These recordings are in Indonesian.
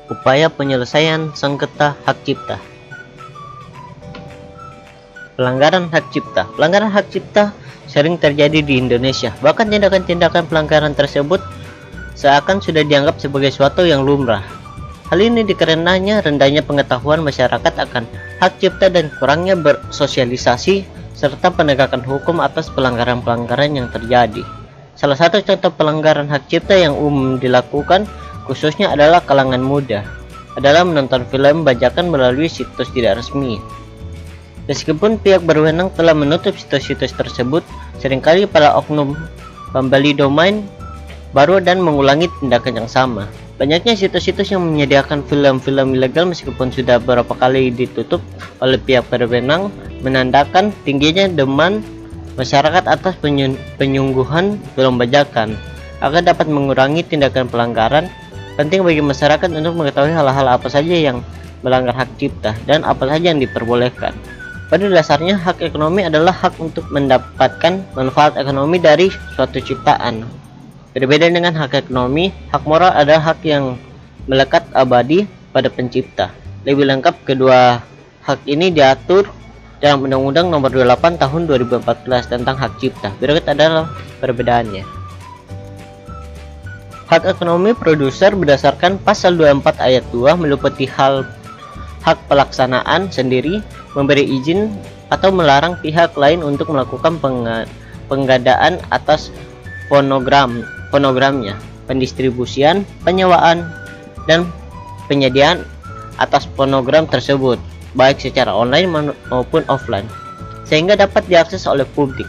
Upaya penyelesaian sengketa hak cipta. Pelanggaran hak cipta. Pelanggaran hak cipta sering terjadi di Indonesia. Bahkan tindakan-tindakan pelanggaran tersebut seakan sudah dianggap sebagai suatu yang lumrah. Hal ini dikarenanya rendahnya pengetahuan masyarakat akan hak cipta dan kurangnya bersosialisasi serta penegakan hukum atas pelanggaran-pelanggaran yang terjadi. Salah satu contoh pelanggaran hak cipta yang umum dilakukan khususnya adalah kalangan muda adalah menonton film bajakan melalui situs tidak resmi. Meskipun pihak berwenang telah menutup situs-situs tersebut, seringkali para oknum pembeli domain baru dan mengulangi tindakan yang sama. Banyaknya situs-situs yang menyediakan film-film ilegal meskipun sudah beberapa kali ditutup oleh pihak berwenang menandakan tingginya demand masyarakat atas penyungguhan film bajakan. Agar dapat mengurangi tindakan pelanggaran, penting bagi masyarakat untuk mengetahui hal-hal apa saja yang melanggar hak cipta dan apa saja yang diperbolehkan. Pada dasarnya, hak ekonomi adalah hak untuk mendapatkan manfaat ekonomi dari suatu ciptaan. Berbeda dengan hak ekonomi, hak moral adalah hak yang melekat abadi pada pencipta. Lebih lengkap, kedua hak ini diatur dalam Undang-Undang Nomor 28 Tahun 2014 tentang hak cipta. Berikut adalah perbedaannya. Hak ekonomi produser berdasarkan Pasal 24 Ayat 2 meliputi hak pelaksanaan sendiri, memberi izin atau melarang pihak lain untuk melakukan penggadaan atas fonogramnya, pendistribusian, penyewaan, dan penyediaan atas fonogram tersebut, baik secara online maupun offline, sehingga dapat diakses oleh publik.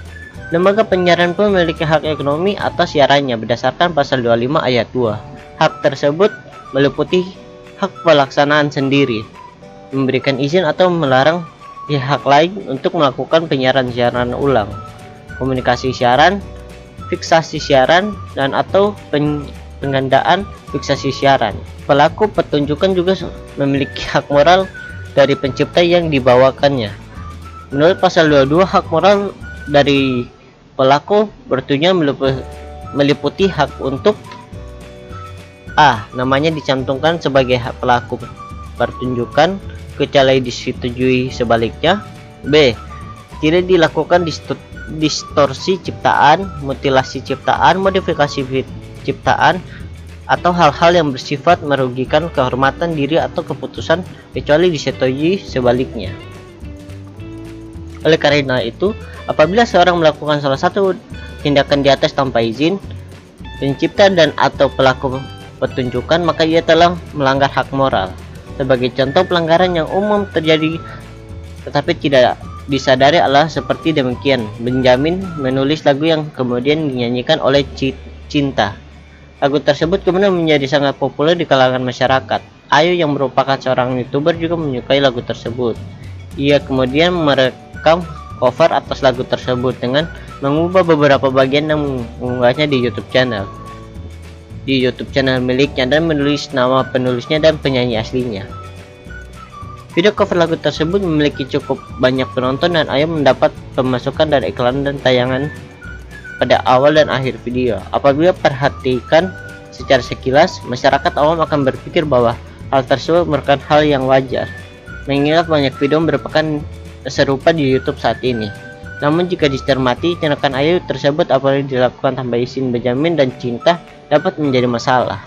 Lembaga penyiaran pun memiliki hak ekonomi atas siarannya berdasarkan Pasal 25 Ayat 2. Hak tersebut meliputi hak pelaksanaan sendiri, memberikan izin atau melarang pihak lain untuk melakukan penyiaran siaran ulang, komunikasi siaran, fiksasi siaran, dan atau penggandaan fiksasi siaran. Pelaku pertunjukan juga memiliki hak moral dari pencipta yang dibawakannya. Menurut Pasal 22, hak moral dari pelaku pertunjukan meliputi hak untuk A. Namanya dicantumkan sebagai hak pelaku pertunjukan kecuali disetujui sebaliknya. B. Tidak dilakukan distorsi ciptaan, mutilasi ciptaan, modifikasi ciptaan, atau hal-hal yang bersifat merugikan kehormatan diri atau keputusan kecuali disetujui sebaliknya. Oleh karena itu, apabila seorang melakukan salah satu tindakan di atas tanpa izin pencipta dan atau pelaku pertunjukan, maka ia telah melanggar hak moral. Sebagai contoh pelanggaran yang umum terjadi tetapi tidak disadari adalah seperti demikian. Benjamin menulis lagu yang kemudian dinyanyikan oleh Cinta. Lagu tersebut kemudian menjadi sangat populer di kalangan masyarakat. Ayu yang merupakan seorang YouTuber juga menyukai lagu tersebut. Ia kemudian merekam cover atas lagu tersebut dengan mengubah beberapa bagian dan mengunggahnya di YouTube channel miliknya dan menulis nama penulisnya dan penyanyi aslinya. Video cover lagu tersebut memiliki cukup banyak penonton dan Ayu mendapat pemasukan dari iklan dan tayangan pada awal dan akhir video. Apabila perhatikan secara sekilas, masyarakat awam akan berpikir bahwa hal tersebut merupakan hal yang wajar, mengingat banyak video merupakan serupa di YouTube saat ini. Namun jika dicermati, tindakan Ayu tersebut apabila dilakukan tanpa izin Benjamin dan Cinta dapat menjadi masalah.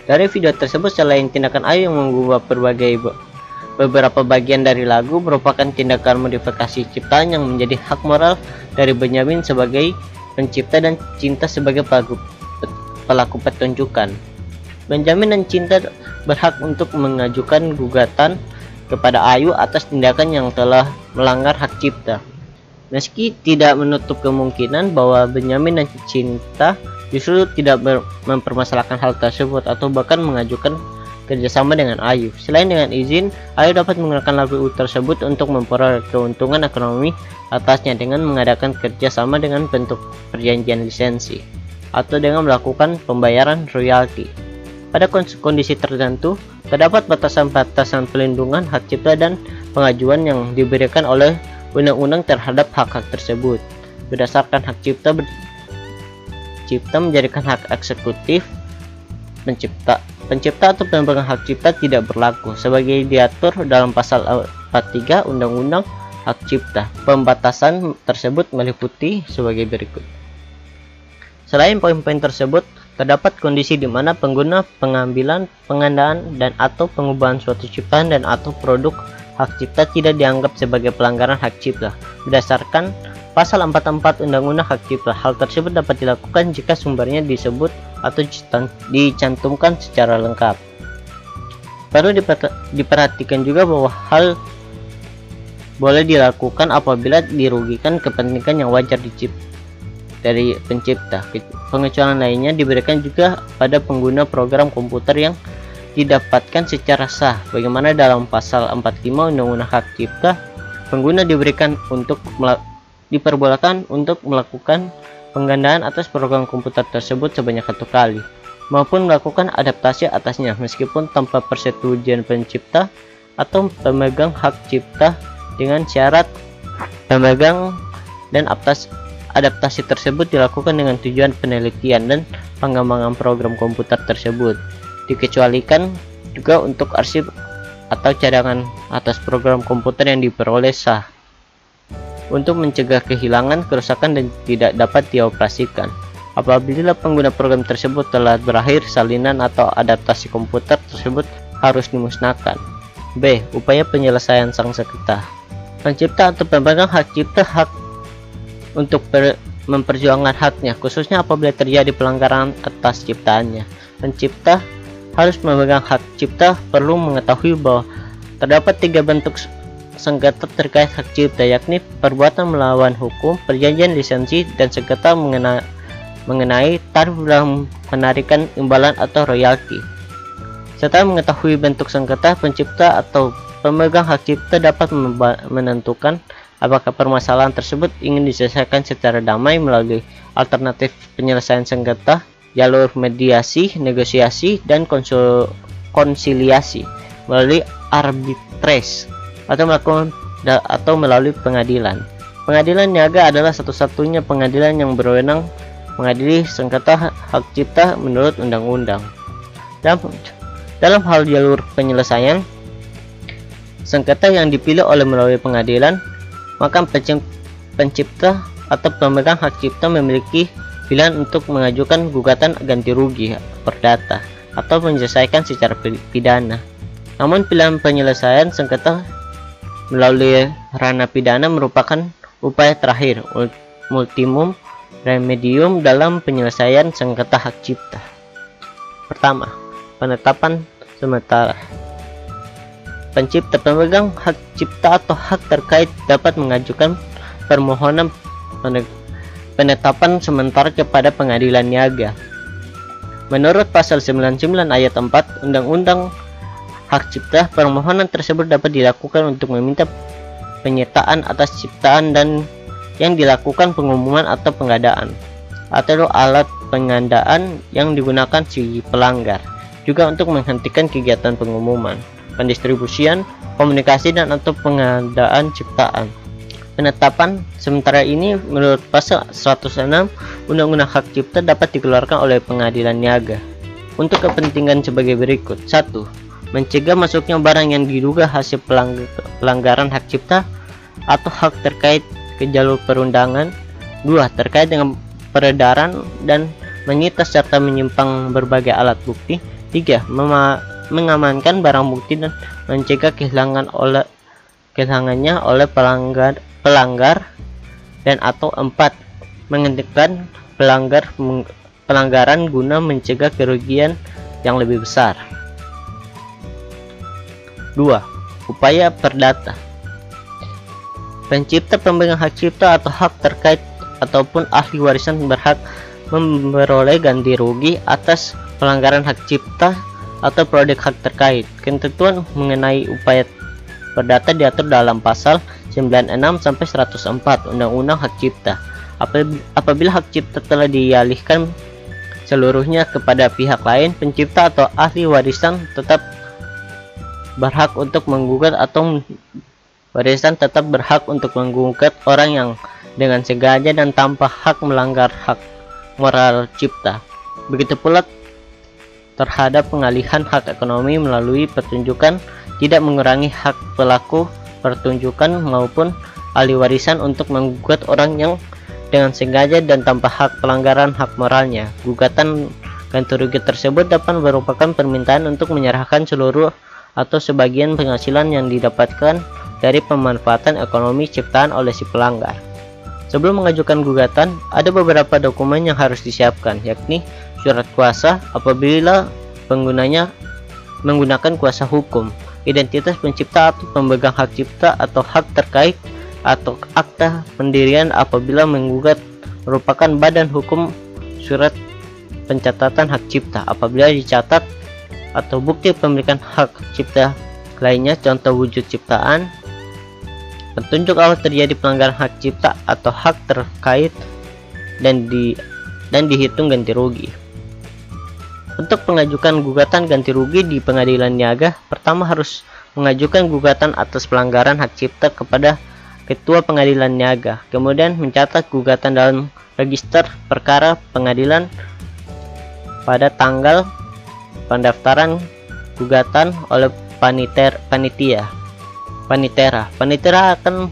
Dari video tersebut, selain tindakan Ayu yang mengubah beberapa bagian dari lagu merupakan tindakan modifikasi ciptaan yang menjadi hak moral dari Benjamin sebagai pencipta dan Cinta sebagai pelaku pertunjukan. Benjamin dan Cinta berhak untuk mengajukan gugatan kepada Ayu atas tindakan yang telah melanggar hak cipta. Meski tidak menutup kemungkinan bahwa Benjamin dan Cinta justru tidak mempermasalahkan hal tersebut atau bahkan mengajukan kerjasama dengan Ayu. Selain dengan izin, Ayu dapat menggunakan lagu tersebut untuk memperoleh keuntungan ekonomi atasnya dengan mengadakan kerjasama dengan bentuk perjanjian lisensi atau dengan melakukan pembayaran royalti. Pada kondisi tertentu, terdapat batasan-batasan pelindungan hak cipta dan pengajuan yang diberikan oleh undang-undang terhadap hak-hak tersebut. Berdasarkan hak cipta menjadikan hak eksekutif pencipta atau pemegang hak cipta tidak berlaku sebagai diatur dalam pasal 43 Undang-Undang Hak Cipta. Pembatasan tersebut meliputi sebagai berikut. Selain poin-poin tersebut, terdapat kondisi di mana pengguna, pengambilan, pengandaan, dan atau pengubahan suatu ciptaan dan atau produk hak cipta tidak dianggap sebagai pelanggaran hak cipta. Berdasarkan pasal 44 Undang-Undang Hak Cipta, hal tersebut dapat dilakukan jika sumbernya disebut atau dicantumkan secara lengkap. Perlu diperhatikan juga bahwa hal boleh dilakukan apabila dirugikan kepentingan yang wajar dari pencipta. Pengecualian lainnya diberikan juga pada pengguna program komputer yang didapatkan secara sah. Bagaimana dalam pasal 45 Undang-Undang Hak Cipta, pengguna diperbolehkan untuk melakukan penggandaan atas program komputer tersebut sebanyak 1 kali, maupun melakukan adaptasi atasnya meskipun tanpa persetujuan pencipta atau pemegang hak cipta, dengan syarat pemegang dan adaptasi tersebut dilakukan dengan tujuan penelitian dan pengembangan program komputer tersebut. Dikecualikan juga untuk arsip atau cadangan atas program komputer yang diperoleh sah, untuk mencegah kehilangan, kerusakan, dan tidak dapat dioperasikan. Apabila pengguna program tersebut telah berakhir, salinan atau adaptasi komputer tersebut harus dimusnahkan. B. Upaya penyelesaian sang sengketa. Pencipta atau pemegang hak cipta hak untuk memperjuangkan haknya, khususnya apabila terjadi pelanggaran atas ciptaannya. Pencipta harus memegang hak cipta perlu mengetahui bahwa terdapat 3 bentuk sengketa terkait hak cipta, yakni perbuatan melawan hukum, perjanjian lisensi, dan sengketa mengenai tarif dalam penarikan imbalan atau royalti. Setelah mengetahui bentuk sengketa, pencipta atau pemegang hak cipta dapat menentukan apakah permasalahan tersebut ingin diselesaikan secara damai melalui alternatif penyelesaian sengketa, jalur mediasi, negosiasi, dan konsiliasi melalui arbitrase, atau melalui pengadilan. Pengadilan niaga adalah satu-satunya pengadilan yang berwenang mengadili sengketa hak cipta menurut undang-undang. Dalam hal jalur penyelesaian sengketa yang dipilih oleh melalui pengadilan, maka pencipta atau pemegang hak cipta memiliki pilihan untuk mengajukan gugatan ganti rugi perdata atau menyelesaikan secara pidana. Namun pilihan penyelesaian sengketa melalui ranah pidana merupakan upaya terakhir, ultimum remedium dalam penyelesaian sengketa hak cipta. Pertama, penetapan sementara. Pencipta pemegang hak cipta atau hak terkait dapat mengajukan permohonan penetapan sementara kepada pengadilan niaga. Menurut pasal 99 ayat 4 Undang-Undang Hak Cipta, permohonan tersebut dapat dilakukan untuk meminta penyertaan atas ciptaan dan yang dilakukan pengumuman atau pengadaan atau alat pengandaan yang digunakan si pelanggar, juga untuk menghentikan kegiatan pengumuman, pendistribusian, komunikasi, dan atau pengadaan ciptaan. Penetapan sementara ini menurut pasal 106 Undang-Undang Hak Cipta dapat dikeluarkan oleh pengadilan niaga untuk kepentingan sebagai berikut. 1. Mencegah masuknya barang yang diduga hasil pelanggaran hak cipta atau hak terkait ke jalur perundangan. 2. Terkait dengan peredaran dan menyita serta menyimpang berbagai alat bukti. 3. Mengamankan barang bukti dan mencegah kehilangannya oleh pelanggar, dan atau 4. Menghentikan pelanggaran guna mencegah kerugian yang lebih besar. 2. Upaya perdata. Pencipta, pemegang hak cipta atau hak terkait ataupun ahli warisan berhak memperoleh ganti rugi atas pelanggaran hak cipta atau produk hak terkait. Ketentuan mengenai upaya perdata diatur dalam pasal 96 sampai 104 Undang-Undang Hak Cipta. Apabila hak cipta telah dialihkan seluruhnya kepada pihak lain, pencipta atau ahli warisan tetap berhak untuk menggugat orang yang dengan sengaja dan tanpa hak melanggar hak moral cipta. Begitu pula terhadap pengalihan hak ekonomi melalui pertunjukan, tidak mengurangi hak pelaku pertunjukan maupun ahli warisan untuk menggugat orang yang dengan sengaja dan tanpa hak pelanggaran hak moralnya. Gugatan ganti rugi tersebut dapat merupakan permintaan untuk menyerahkan seluruh atau sebagian penghasilan yang didapatkan dari pemanfaatan ekonomi ciptaan oleh si pelanggar. Sebelum mengajukan gugatan, ada beberapa dokumen yang harus disiapkan, yakni surat kuasa apabila penggunanya menggunakan kuasa hukum, identitas pencipta atau pemegang hak cipta atau hak terkait, atau akta pendirian apabila menggugat merupakan badan hukum, surat pencatatan hak cipta apabila dicatat, atau bukti pemilikan hak cipta lainnya, contoh wujud ciptaan, petunjuk awal terjadi pelanggaran hak cipta atau hak terkait, dan dihitung ganti rugi. Untuk mengajukan gugatan ganti rugi di pengadilan niaga, pertama harus mengajukan gugatan atas pelanggaran hak cipta kepada ketua pengadilan niaga, kemudian mencatat gugatan dalam register perkara pengadilan pada tanggal pendaftaran gugatan oleh panitera. Panitera akan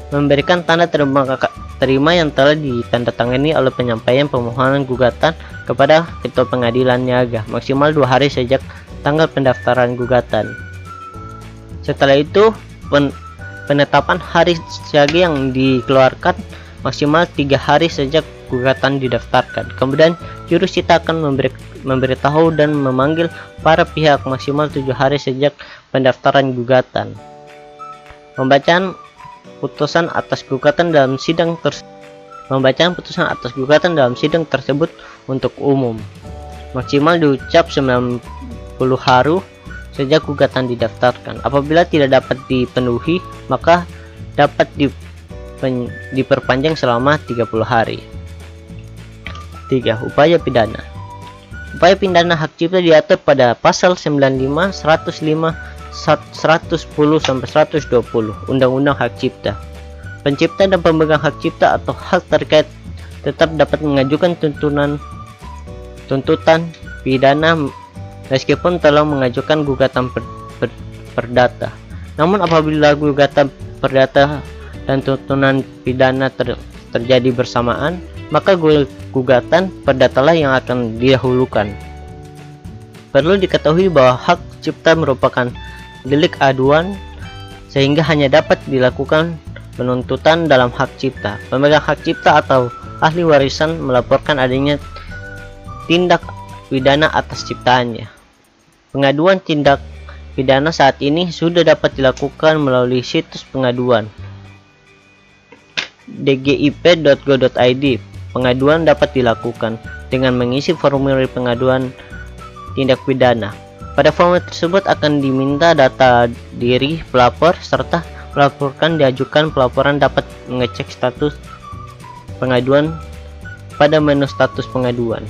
memberikan tanda terima yang telah ditandatangani oleh penyampaian permohonan gugatan kepada ketua pengadilan niaga maksimal 2 hari sejak tanggal pendaftaran gugatan. Setelah itu, penetapan hari siaga yang dikeluarkan maksimal 3 hari sejak gugatan didaftarkan. Kemudian jurusita akan memberitahu dan memanggil para pihak maksimal 7 hari sejak pendaftaran gugatan. Pembacaan putusan atas gugatan dalam sidang tersebut untuk umum maksimal diucap 90 hari sejak gugatan didaftarkan. Apabila tidak dapat dipenuhi, maka dapat diperpanjang selama 30 hari. 3. Upaya pidana. Upaya pidana hak cipta diatur pada pasal 95, 105, 110 sampai 120 Undang-Undang Hak Cipta. Pencipta dan pemegang hak cipta atau hak terkait tetap dapat mengajukan tuntutan pidana meskipun telah mengajukan gugatan perdata. Namun apabila gugatan perdata dan tuntutan pidana terjadi bersamaan, maka gugatan perdatalah yang akan didahulukan. Perlu diketahui bahwa hak cipta merupakan delik aduan, sehingga hanya dapat dilakukan penuntutan dalam hak cipta. Pemegang hak cipta atau ahli warisan melaporkan adanya tindak pidana atas ciptaannya. Pengaduan tindak pidana saat ini sudah dapat dilakukan melalui situs pengaduan dgip.go.id. Pengaduan dapat dilakukan dengan mengisi formulir pengaduan tindak pidana. Pada formulir tersebut akan diminta data diri pelapor serta melaporkan diajukan. Pelaporan dapat mengecek status pengaduan pada menu status pengaduan.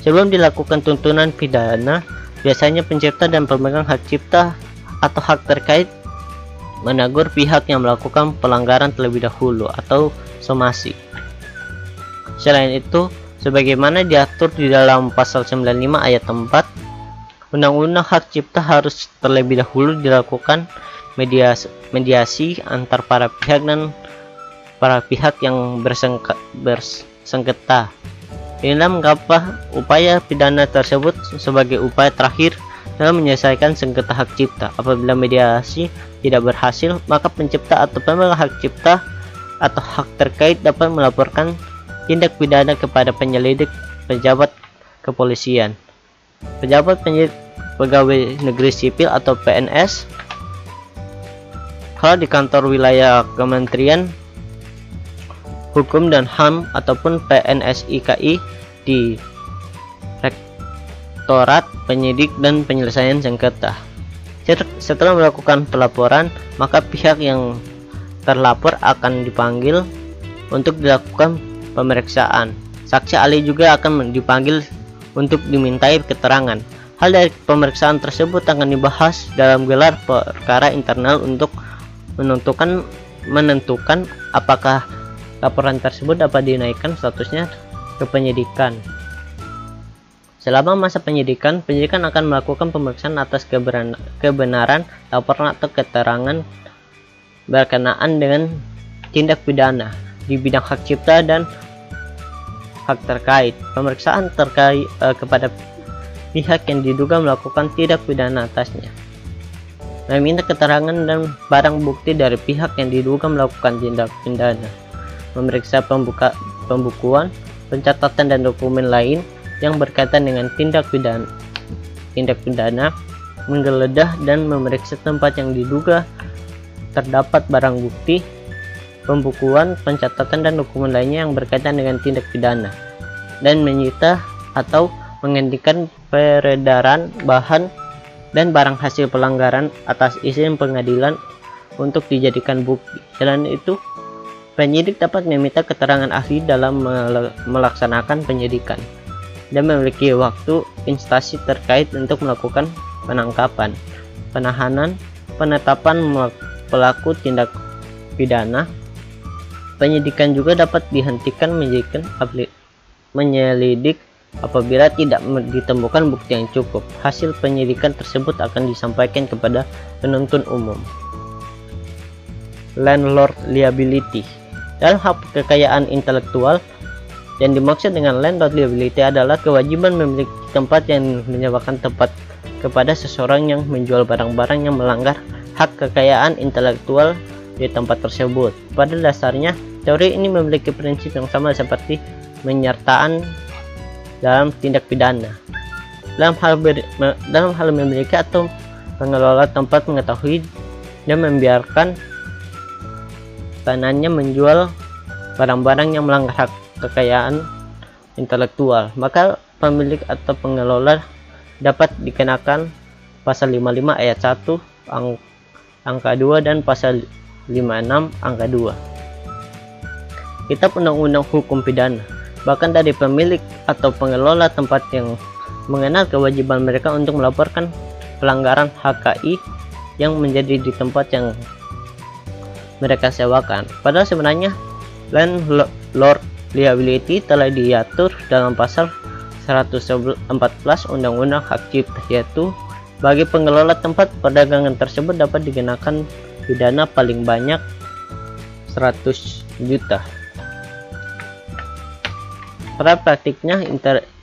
Sebelum dilakukan tuntutan pidana, biasanya pencipta dan pemegang hak cipta atau hak terkait menegur pihak yang melakukan pelanggaran terlebih dahulu atau somasi. Selain itu, sebagaimana diatur di dalam pasal 95 ayat 4 Undang-Undang Hak Cipta, harus terlebih dahulu dilakukan mediasi antar para pihak dan para pihak yang bersengketa. Inilah mengapa upaya pidana tersebut sebagai upaya terakhir dalam menyelesaikan sengketa hak cipta. Apabila mediasi tidak berhasil, maka pencipta atau pemegang hak cipta atau hak terkait dapat melaporkan tindak pidana kepada penyelidik, pejabat kepolisian, pejabat pegawai negeri sipil atau PNS, kalau di kantor wilayah Kementerian Hukum dan HAM ataupun PNSIKI, di Rektorat Penyidik dan Penyelesaian Sengketa. Setelah melakukan pelaporan, maka pihak yang terlapor akan dipanggil untuk dilakukan pemeriksaan. Saksi ahli juga akan dipanggil untuk dimintai keterangan. Hal dari pemeriksaan tersebut akan dibahas dalam gelar perkara internal untuk menentukan apakah laporan tersebut dapat dinaikkan statusnya ke penyidikan. Selama masa penyidikan akan melakukan pemeriksaan atas kebenaran laporan atau keterangan berkenaan dengan tindak pidana di bidang hak cipta dan hak terkait. Pemeriksaan terkait kepada pihak yang diduga melakukan tindak pidana atasnya. Meminta keterangan dan barang bukti dari pihak yang diduga melakukan tindak pidana. Memeriksa pembukuan, pencatatan dan dokumen lain yang berkaitan dengan tindak pidana, menggeledah dan memeriksa tempat yang diduga terdapat barang bukti, pembukuan, pencatatan dan dokumen lainnya yang berkaitan dengan tindak pidana, dan menyita atau menghentikan peredaran bahan dan barang hasil pelanggaran atas izin pengadilan untuk dijadikan bukti. Selain itu, penyidik dapat meminta keterangan ahli dalam melaksanakan penyidikan dan memiliki waktu instansi terkait untuk melakukan penangkapan, penahanan, penetapan pelaku tindak pidana. Penyidikan juga dapat dihentikan menyelidik apabila tidak ditemukan bukti yang cukup. Hasil penyidikan tersebut akan disampaikan kepada penuntut umum. Landlord liability. Dalam hak kekayaan intelektual, yang dimaksud dengan landlord liability adalah kewajiban memiliki tempat yang menyewakan tempat kepada seseorang yang menjual barang-barang yang melanggar hak kekayaan intelektual di tempat tersebut. Pada dasarnya, teori ini memiliki prinsip yang sama seperti penyertaan dalam tindak pidana. Dalam hal memiliki atau mengelola tempat mengetahui dan membiarkan tanahnya menjual barang-barang yang melanggar hak kekayaan intelektual, maka pemilik atau pengelola dapat dikenakan pasal 55 ayat 1 angka 2 dan pasal 56 angka 2 Kitab Undang-Undang Hukum Pidana. Bahkan dari pemilik atau pengelola tempat yang mengenal kewajiban mereka untuk melaporkan pelanggaran HKI yang menjadi di tempat yang mereka sewakan. Padahal sebenarnya landlord liability telah diatur dalam pasal 114 Undang-Undang Hak Cipta, yaitu bagi pengelola tempat perdagangan tersebut dapat dikenakan pidana paling banyak 100 juta. Pada praktiknya,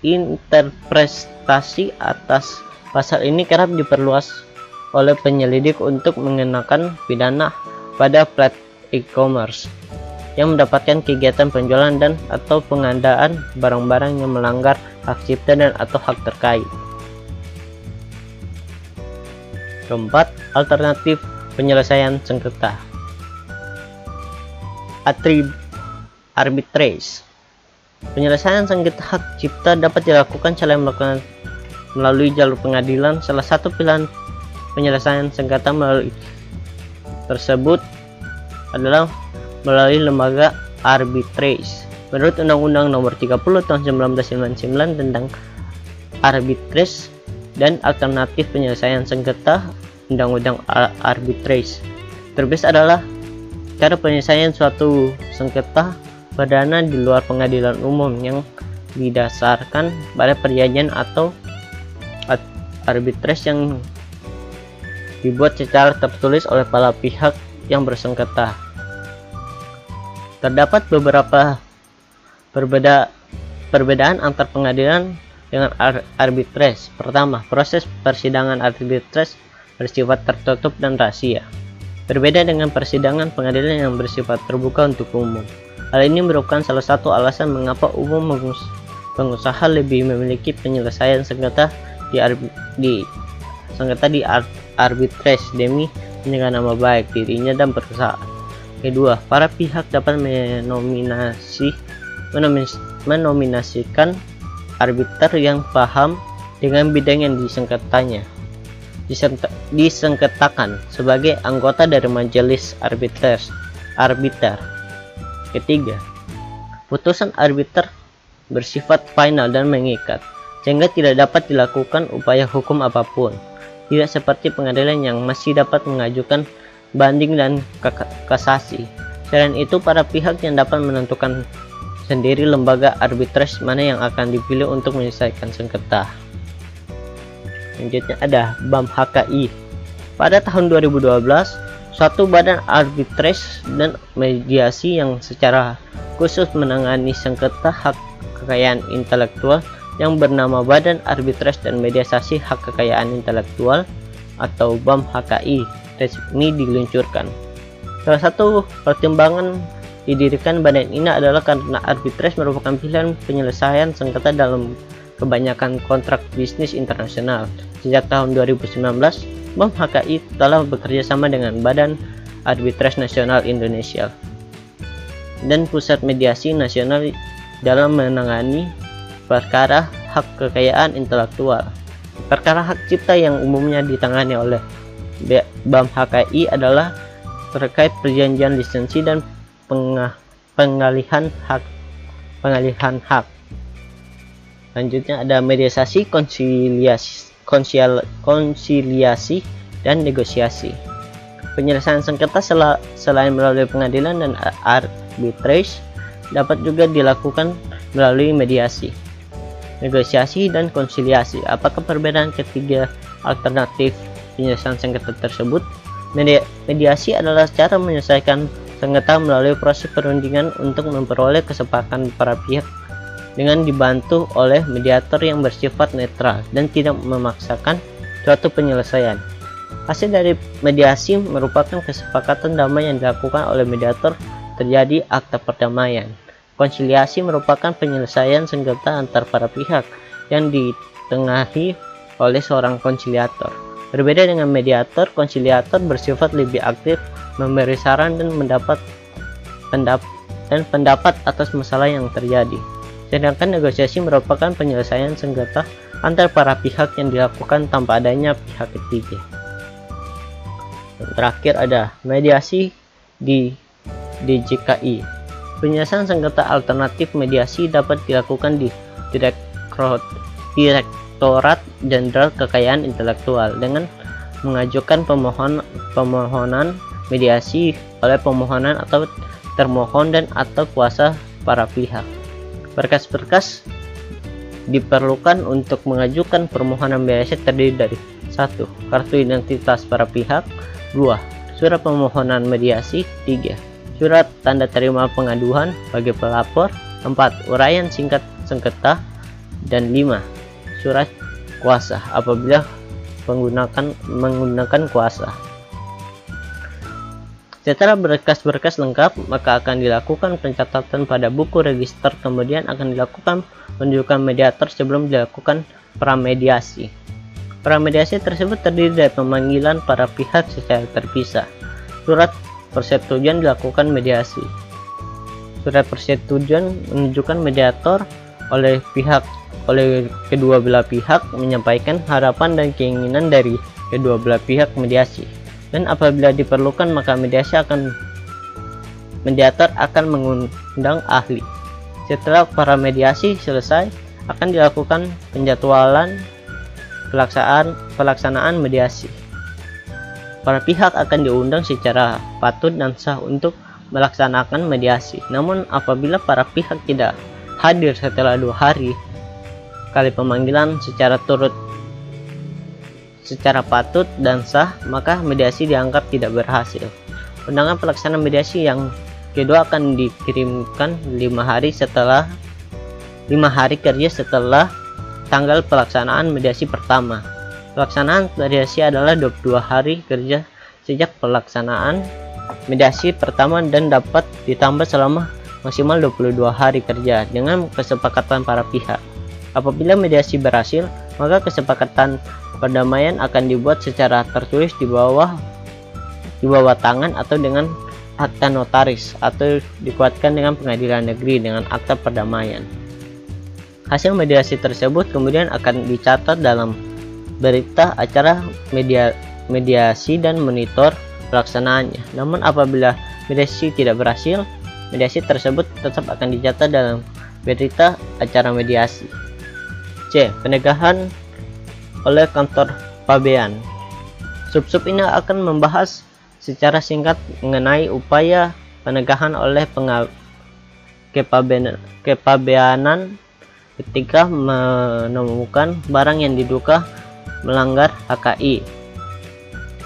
interpretasi atas pasal ini kerap diperluas oleh penyelidik untuk mengenakan pidana pada plat e-commerce yang mendapatkan kegiatan penjualan dan atau pengadaan barang-barang yang melanggar hak cipta dan atau hak terkait. Keempat, alternatif penyelesaian sengketa. Arbitrage. Penyelesaian sengketa hak cipta dapat dilakukan melalui jalur pengadilan. Salah satu pilihan penyelesaian sengketa tersebut adalah melalui lembaga arbitrage. Menurut Undang-Undang Nomor 30 Tahun 1999 tentang arbitrage dan alternatif penyelesaian sengketa, Undang-Undang arbitrage terbit adalah cara penyelesaian suatu sengketa perdana di luar pengadilan umum yang didasarkan pada perjanjian atau arbitrage yang dibuat secara tertulis oleh para pihak yang bersengketa. Terdapat beberapa perbedaan antar pengadilan dengan arbitrage. Pertama, proses persidangan arbitrage bersifat tertutup dan rahasia. Berbeda dengan persidangan pengadilan yang bersifat terbuka untuk umum. Hal ini merupakan salah satu alasan mengapa pengusaha lebih memiliki penyelesaian sengketa di arbitrage demi menjaga nama baik dirinya dan perusahaan. Kedua, para pihak dapat menominasikan arbiter yang paham dengan bidang yang disengketakan sebagai anggota dari majelis arbiter. Ketiga, putusan arbiter bersifat final dan mengikat, sehingga tidak dapat dilakukan upaya hukum apapun, tidak seperti pengadilan yang masih dapat mengajukan banding dan kasasi. Selain itu, para pihak yang dapat menentukan sendiri lembaga arbitrase mana yang akan dipilih untuk menyelesaikan sengketa. Selanjutnya ada BAM HKI. Pada tahun 2012, suatu badan arbitrase dan mediasi yang secara khusus menangani sengketa hak kekayaan intelektual yang bernama Badan Arbitrase dan Mediasi Hak Kekayaan Intelektual atau BAM HKI resmi diluncurkan. Salah satu pertimbangan didirikan badan ini adalah karena arbitrase merupakan pilihan penyelesaian sengketa dalam kebanyakan kontrak bisnis internasional. Sejak tahun 2019, BAM HKI telah bekerja sama dengan Badan Arbitrase Nasional Indonesia dan Pusat Mediasi Nasional dalam menangani perkara hak kekayaan intelektual. Perkara hak cipta yang umumnya ditangani oleh BAM HKI adalah terkait perjanjian lisensi dan pengalihan hak. Selanjutnya ada mediasi, konsiliasi dan negosiasi. Penyelesaian sengketa selain melalui pengadilan dan arbitrase dapat juga dilakukan melalui mediasi, negosiasi, dan konsiliasi. Apakah perbedaan ketiga alternatif penyelesaian sengketa tersebut? Mediasi adalah cara menyelesaikan sengketa melalui proses perundingan untuk memperoleh kesepakatan para pihak dengan dibantu oleh mediator yang bersifat netral dan tidak memaksakan suatu penyelesaian. Hasil dari mediasi merupakan kesepakatan damai yang dilakukan oleh mediator, terjadi akta perdamaian. Konsiliasi merupakan penyelesaian sengketa antar para pihak yang ditengahi oleh seorang konsiliator. Berbeda dengan mediator, konsiliator bersifat lebih aktif, memberi saran dan pendapat atas masalah yang terjadi. Sedangkan negosiasi merupakan penyelesaian sengketa antar para pihak yang dilakukan tanpa adanya pihak ketiga. Yang terakhir ada mediasi di DJKI. Penyelesaian sengketa alternatif mediasi dapat dilakukan di Direktorat Jenderal Kekayaan Intelektual dengan mengajukan permohonan mediasi oleh pemohonan atau termohon dan atau kuasa para pihak. Berkas-berkas diperlukan untuk mengajukan permohonan mediasi terdiri dari 1. Kartu identitas para pihak, 2. Surat permohonan mediasi, 3. Surat tanda terima pengaduan bagi pelapor, 4. Uraian singkat sengketa, dan 5. Surat kuasa apabila menggunakan kuasa. Setelah berkas-berkas lengkap, maka akan dilakukan pencatatan pada buku register, kemudian akan dilakukan penunjukan mediator sebelum dilakukan pramediasi. Pramediasi tersebut terdiri dari pemanggilan para pihak secara terpisah. Surat persetujuan dilakukan mediasi. Surat persetujuan menunjukkan mediator oleh kedua belah pihak menyampaikan harapan dan keinginan dari kedua belah pihak mediasi. Dan apabila diperlukan maka mediator akan mengundang ahli. Setelah para mediasi selesai, akan dilakukan penjadwalan pelaksanaan mediasi. Para pihak akan diundang secara patut dan sah untuk melaksanakan mediasi. Namun apabila para pihak tidak hadir setelah 2 hari kali pemanggilan secara patut dan sah, maka mediasi dianggap tidak berhasil. Undangan pelaksanaan mediasi yang kedua akan dikirimkan 5 hari kerja setelah tanggal pelaksanaan mediasi pertama. Pelaksanaan mediasi adalah 22 hari kerja sejak pelaksanaan mediasi pertama dan dapat ditambah selama maksimal 22 hari kerja dengan kesepakatan para pihak. Apabila mediasi berhasil, maka kesepakatan perdamaian akan dibuat secara tertulis di bawah tangan atau dengan akta notaris atau dikuatkan dengan pengadilan negeri dengan akta perdamaian. Hasil mediasi tersebut kemudian akan dicatat dalam berita acara mediasi dan monitor pelaksanaannya. Namun apabila mediasi tidak berhasil, mediasi tersebut tetap akan dicatat dalam berita acara mediasi. C. Penegahan oleh kantor pabean. Sub-sub ini akan membahas secara singkat mengenai upaya penegahan oleh kepabeanan ketika menemukan barang yang diduga melanggar HKI.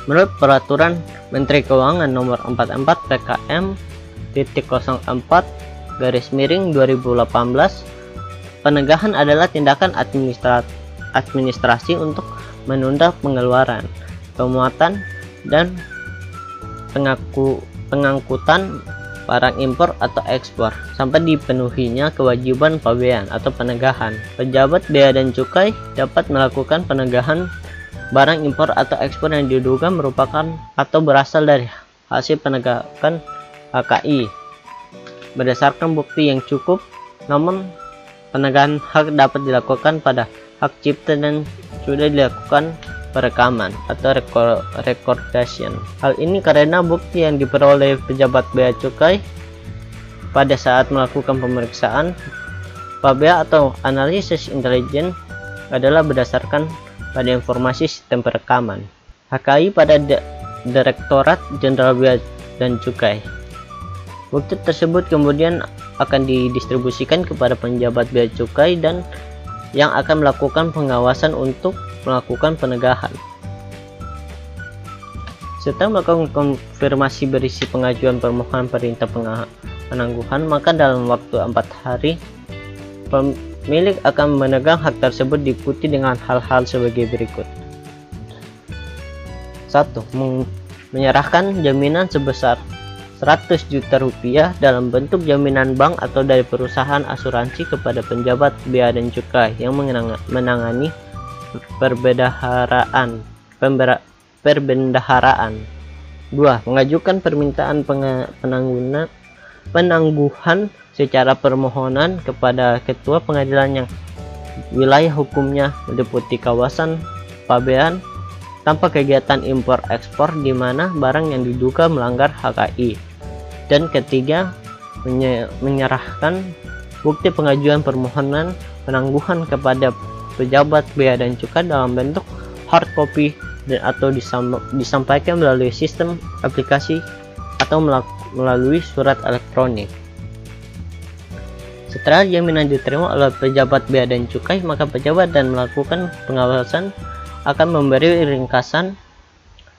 Menurut Peraturan Menteri Keuangan Nomor 44 PKM.04/2018, penegahan adalah tindakan administrasi untuk menunda pengeluaran, pemuatan, dan pengangkutan barang impor atau ekspor sampai dipenuhinya kewajiban pabean atau penegahan. Pejabat bea dan cukai dapat melakukan penegahan barang impor atau ekspor yang diduga merupakan atau berasal dari hasil penegakan HKI berdasarkan bukti yang cukup. Namun penegahan hak dapat dilakukan pada hak cipta dan sudah dilakukan perekaman atau recordation. Hal ini karena bukti yang diperoleh pejabat bea cukai pada saat melakukan pemeriksaan pabea atau analisis intelijen adalah berdasarkan pada informasi sistem perekaman HKI pada Direktorat Jenderal Bea dan Cukai. Bukti tersebut kemudian akan didistribusikan kepada penjabat bea cukai dan yang akan melakukan pengawasan untuk melakukan penegahan. Setelah melakukan konfirmasi berisi pengajuan permohonan perintah penangguhan, maka dalam waktu 4 hari pemilik akan memegang hak tersebut diikuti dengan hal-hal sebagai berikut. 1. Menyerahkan jaminan sebesar 100 juta rupiah dalam bentuk jaminan bank atau dari perusahaan asuransi kepada penjabat bea dan cukai yang menangani perbendaharaan. 2. Mengajukan permintaan penangguhan secara permohonan kepada ketua pengadilan yang wilayah hukumnya meliputi kawasan pabean tanpa kegiatan impor ekspor di mana barang yang diduga melanggar HKI. Dan ketiga, menyerahkan bukti pengajuan permohonan penangguhan kepada pejabat bea dan cukai dalam bentuk hard copy dan atau disampaikan melalui sistem aplikasi atau melalui surat elektronik. Setelah jaminan diterima oleh pejabat bea dan cukai, maka pejabat dan melakukan pengawasan akan memberi ringkasan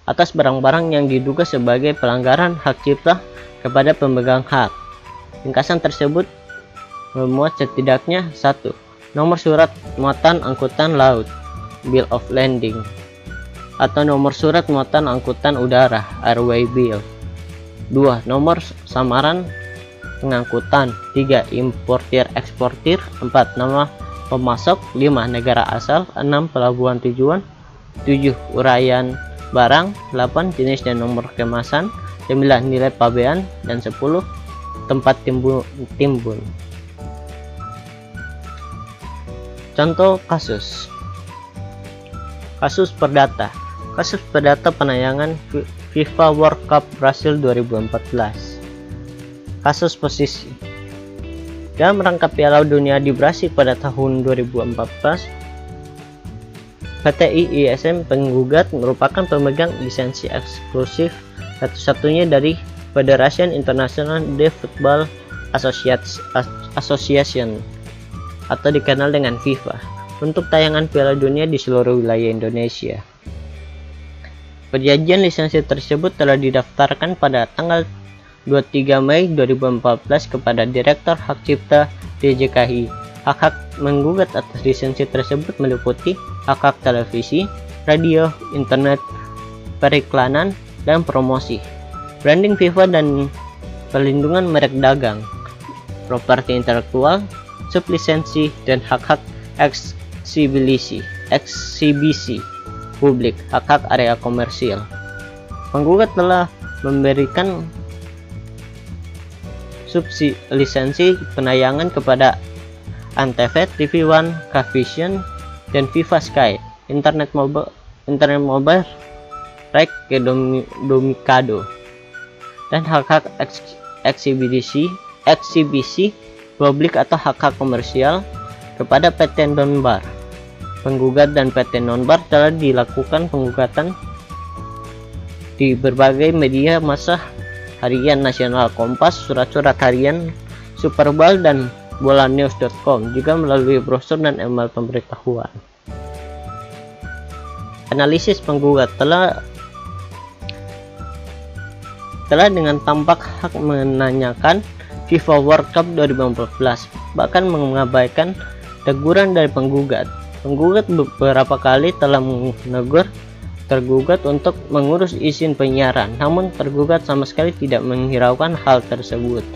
atas barang-barang yang diduga sebagai pelanggaran hak cipta kepada pemegang hak. Ringkasan tersebut memuat setidaknya 1. Nomor surat muatan angkutan laut (Bill of Landing) atau nomor surat muatan angkutan udara (Airway Bill). 2. Nomor samaran pengangkutan. 3. Importir eksportir. 4. Nama pemasok. 5. Negara asal. 6. Pelabuhan tujuan. 7. Uraian barang. 8. Jenis dan nomor kemasan. 9. Nilai pabean. Dan 10. Tempat timbun. Contoh kasus. Kasus perdata. Kasus perdata penayangan FIFA World Cup Brasil 2014. Kasus posisi. Dalam rangka Piala Dunia di Brasil pada tahun 2014, PT IISM penggugat merupakan pemegang lisensi eksklusif satu-satunya dari Federation International de Football Association atau dikenal dengan FIFA untuk tayangan Piala Dunia di seluruh wilayah Indonesia. Perjanjian lisensi tersebut telah didaftarkan pada tanggal 23 Mei 2014 kepada Direktur Hak Cipta DJKI. Hak-hak menggugat atas lisensi tersebut meliputi hak-hak televisi, radio, internet, periklanan, dan promosi, branding FIFA dan perlindungan merek dagang, properti intelektual, sublisensi, dan hak-hak eksibisi publik, hak-hak area komersil. Penggugat telah memberikan lisensi penayangan kepada Antv, TV One, Cavision, dan FIFA Sky, Internet Mobile, Rek ke Domikado, dan hak-hak eksibisi publik atau hak-hak komersial kepada PT Nonbar. Penggugat dan PT Nonbar telah dilakukan penggugatan di berbagai media massa harian nasional, Kompas, surat-surat harian Superball dan bolanews.com, juga melalui brosur dan email pemberitahuan. Analisis penggugat telah dengan tampak hak menanyakan FIFA World Cup 2014, bahkan mengabaikan teguran dari penggugat. Penggugat beberapa kali telah menegur tergugat untuk mengurus izin penyiaran, namun tergugat sama sekali tidak menghiraukan hal tersebut.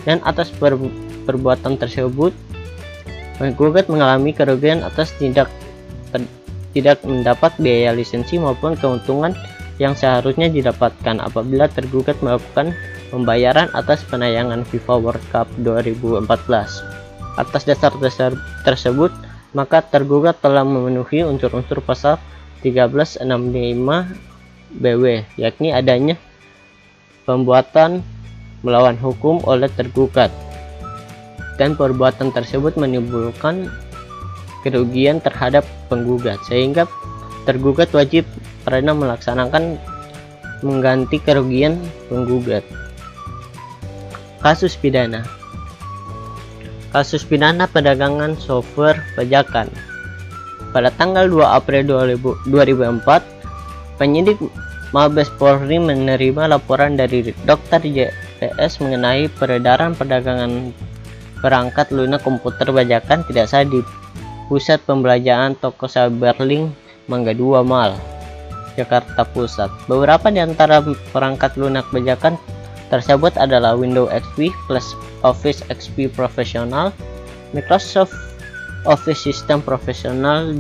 Dan atas perbuatan tersebut, penggugat mengalami kerugian atas tidak mendapat biaya lisensi maupun keuntungan yang seharusnya didapatkan apabila tergugat melakukan pembayaran atas penayangan FIFA World Cup 2014. Atas dasar tersebut, maka tergugat telah memenuhi unsur-unsur pasal 1365 BW, yakni adanya pembuatan melawan hukum oleh tergugat, dan perbuatan tersebut menimbulkan kerugian terhadap penggugat, sehingga tergugat wajib karena melaksanakan mengganti kerugian penggugat. Kasus pidana. Kasus pidana perdagangan software bajakan. Pada tanggal 2 April 2004, penyidik Mabes Polri menerima laporan dari Dr. JPS mengenai peredaran perdagangan perangkat lunak komputer bajakan tidak sah di pusat pembelanjaan toko Cyberlink Mangga 2 Mall, Jakarta Pusat. Beberapa di antara perangkat lunak bajakan tersebut adalah Windows XP plus Office XP Professional, Microsoft Office System Professional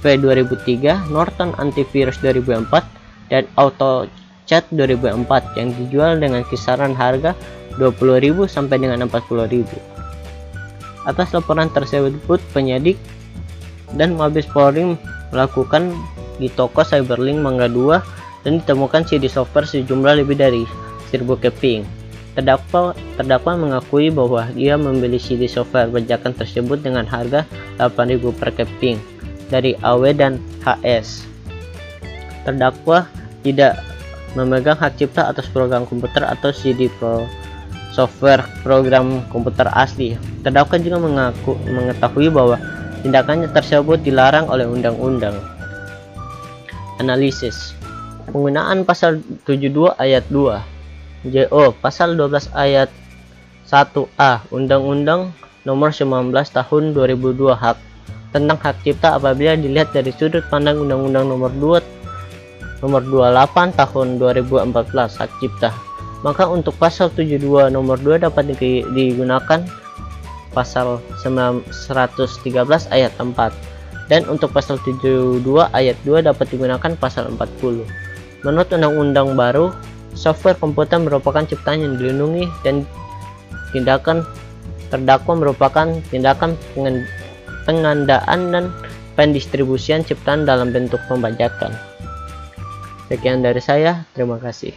V2003, Norton Antivirus 2004, dan AutoCAD 2004 yang dijual dengan kisaran harga 20.000 sampai dengan 40.000. Atas laporan tersebut, penyidik dan Mabes Polri melakukan di toko Cyberlink Mangga 2 dan ditemukan CD software sejumlah lebih dari 1000 keping. Terdakwa mengakui bahwa dia membeli CD software bajakan tersebut dengan harga 8.000 per keping dari AW dan HS. Terdakwa tidak memegang hak cipta atas program komputer atau CD software program komputer asli. Terdakwa juga mengetahui bahwa tindakannya tersebut dilarang oleh undang-undang. Analisis. Penggunaan pasal 72 ayat 2 JO pasal 12 ayat 1A Undang-Undang Nomor 19 Tahun 2002 tentang hak cipta apabila dilihat dari sudut pandang Undang-Undang Nomor 28 Tahun 2014 hak cipta, maka untuk pasal 72 nomor 2 dapat digunakan pasal 113 ayat 4, dan untuk pasal 72 ayat 2 dapat digunakan pasal 40. Menurut undang-undang baru, software komputer merupakan ciptaan yang dilindungi, dan tindakan terdakwa merupakan tindakan pengandaan dan pendistribusian ciptaan dalam bentuk pembajakan. Sekian dari saya, terima kasih.